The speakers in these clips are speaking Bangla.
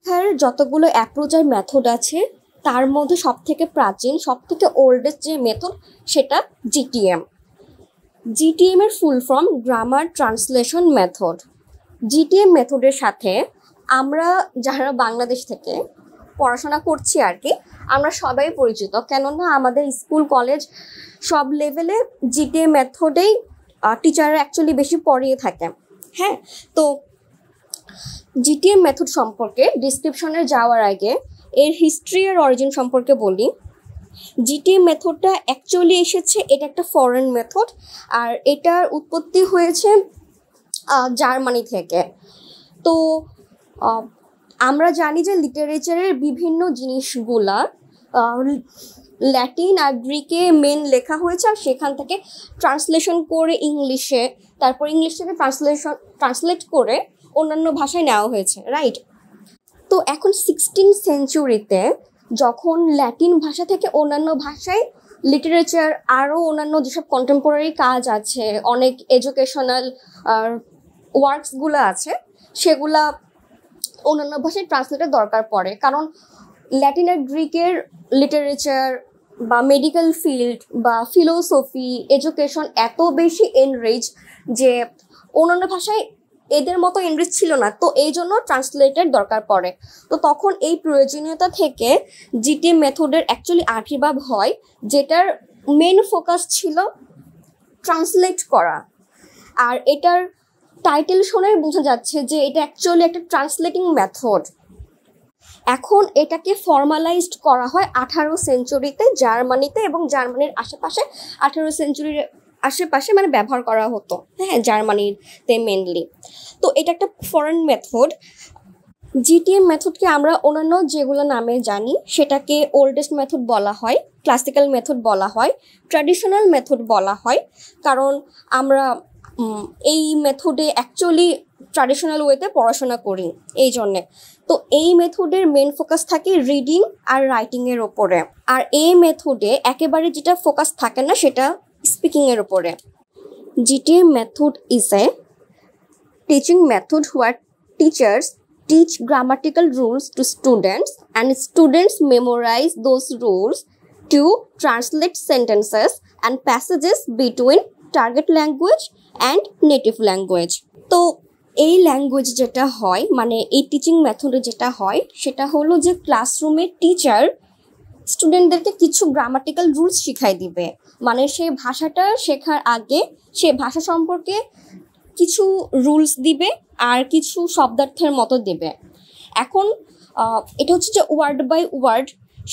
শিক্ষার যতগুলো অ্যাপ্রোচ আর মেথড আছে তার মধ্যে সবথেকে প্রাচীন সবথেকে ওল্ডেস্ট যে মেথড সেটা জিটিএম। জিটিএম এর full form grammar translation method. GTM মেথডের সাথে আমরা যারা বাংলাদেশ থেকে পড়াশোনা করছি আর কি, আমরা সবাই পরিচিত, কেননা আমাদের স্কুল কলেজ সব লেভেলে জিটিএম মেথডেই টিচাররা অ্যাকচুয়ালি বেশি পড়িয়ে থাকে। হ্যাঁ, তো জিটিএম মেথড সম্পর্কে ডিসক্রিপশনে যাওয়ার আগে এর হিস্ট্রি আর অরিজিন সম্পর্কে বলি। জিটিএম মেথডটা অ্যাকচুয়ালি এসেছে, এটা একটা ফরেন মেথড, আর এটার উৎপত্তি হয়েছে জার্মানি থেকে। তো আমরা জানি যে লিটারেচারের বিভিন্ন জিনিসগুলা ল্যাটিন আর গ্রিকে মেন লেখা হয়েছে, আর সেখান থেকে ট্রান্সলেশন করে ইংলিশে, তারপর ইংলিশ থেকে ট্রান্সলেট করে অন্যান্য ভাষায় নেওয়া হয়েছে, রাইট? তো এখন 16th সেঞ্চুরিতে যখন ল্যাটিন ভাষা থেকে অন্যান্য ভাষায় লিটারেচার আরও অন্যান্য যেসব কন্টেম্পোরারি কাজ আছে, অনেক এডুকেশনাল ওয়ার্কসগুলো আছে, সেগুলা অন্যান্য ভাষায় ট্রান্সলেটের দরকার পড়ে, কারণ ল্যাটিন আর গ্রিকের লিটারেচার বা মেডিকেল ফিল্ড বা ফিলোসফি এডুকেশন এত বেশি এনরিচ যে অন্যান্য ভাষায় এদের মতো এনরিচ ছিল না, তো এই জন্য ট্রান্সলেটের দরকার পড়ে। তো তখন এই প্রয়োজনীয়তা থেকে জিটিএম মেথডের অ্যাকচুয়ালি আবির্ভাব হয়, যেটার মেন ফোকাস ছিল ট্রান্সলেট করা। আর এটার টাইটেল শুনেই বোঝা যাচ্ছে যে এটা অ্যাকচুয়ালি একটা ট্রান্সলেটিং মেথড। এখন এটাকে ফর্মালাইজড করা হয় 18 সেঞ্চুরিতে জার্মানিতে, এবং জার্মানির আশেপাশে 18 সেঞ্চুরির আশেপাশে মানে ব্যবহার করা হতো, হ্যাঁ, জার্মানিতে মেনলি। তো এটা একটা ফরেন মেথড। জিটিএম মেথডকে আমরা অন্যান্য যেগুলো নামে জানি সেটাকে ওল্ডেস্ট মেথড বলা হয়, ক্লাসিক্যাল মেথড বলা হয়, ট্র্যাডিশনাল মেথড বলা হয়, কারণ আমরা এই মেথডে অ্যাকচুয়ালি ট্র্যাডিশনাল ওয়েতে পড়াশোনা করি এই জন্যে। তো এই মেথডের মেন ফোকাস থাকে রিডিং আর রাইটিংয়ের ওপরে, আর এই মেথডে একেবারে যেটা ফোকাস থাকে না সেটা স্পিকিংয়ের ওপরে। GTM method is a teaching method where teachers teach grammatical rules to students and students memorize those rules to translate sentences and passages between target language and native language. তো এই ল্যাঙ্গুয়েজ যেটা হয়, মানে এই টিচিং মেথডে যেটা হয় সেটা হলো যে ক্লাসরুমে টিচার স্টুডেন্টদেরকে কিছু গ্রামাটিক্যাল রুলস শিখাই দিবে, মানে সেই ভাষাটা শেখার আগে সে ভাষা সম্পর্কে কিছু রুলস দিবে আর কিছু শব্দার্থের মতো দেবে। এখন এটা হচ্ছে যে ওয়ার্ড বাই ওয়ার্ড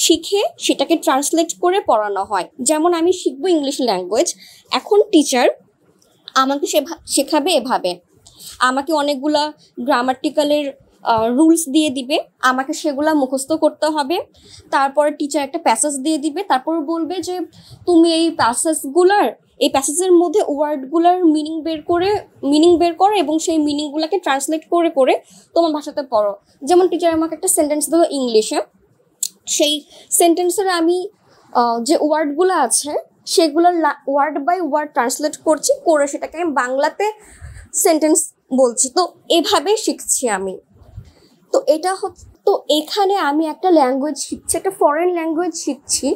শিখে সেটাকে ট্রান্সলেট করে পড়ানো হয়। যেমন আমি শিখবো ইংলিশ ল্যাঙ্গুয়েজ, এখন টিচার আমাকে শেখাবে এভাবে, আমাকে অনেকগুলা গ্রামাটিক্যালের রুলস দিয়ে দিবে, আমাকে সেগুলা মুখস্থ করতে হবে। তারপরে টিচার একটা প্যাসেজ দিয়ে দিবে, তারপর বলবে যে তুমি এই প্যাসেজের মধ্যে ওয়ার্ডগুলোর মিনিং বের করো এবং সেই মিনিংগুলোকে ট্রান্সলেট করে করে তোমার ভাষাতে পড়ো। যেমন টিচার আমাকে একটা সেন্টেন্স দেবো ইংলিশে, সেই সেন্টেন্সের আমি যে ওয়ার্ডগুলো আছে সেগুলোর ওয়ার্ড বাই ওয়ার্ড ট্রান্সলেট করে সেটাকে আমি বাংলাতে সেন্টেন্স বলছি। তো এভাবে শিখছি আমি। তো তো এখানে আমি একটা ল্যাঙ্গুয়েজ শিখছি, একটা ফরেন ল্যাঙ্গুয়েজ শিখছি,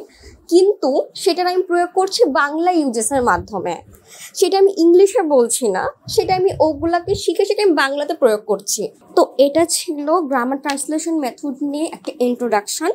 কিন্তু সেটার আমি প্রয়োগ করছি বাংলা ইউজেসের মাধ্যমে। সেটা আমি ইংলিশে বলছি না, সেটা আমি ওগুলাকে শিখে সেটা আমি বাংলাতে প্রয়োগ করছি। তো এটা ছিল গ্রামার ট্রান্সলেশন মেথড নিয়ে একটা ইন্ট্রোডাকশন।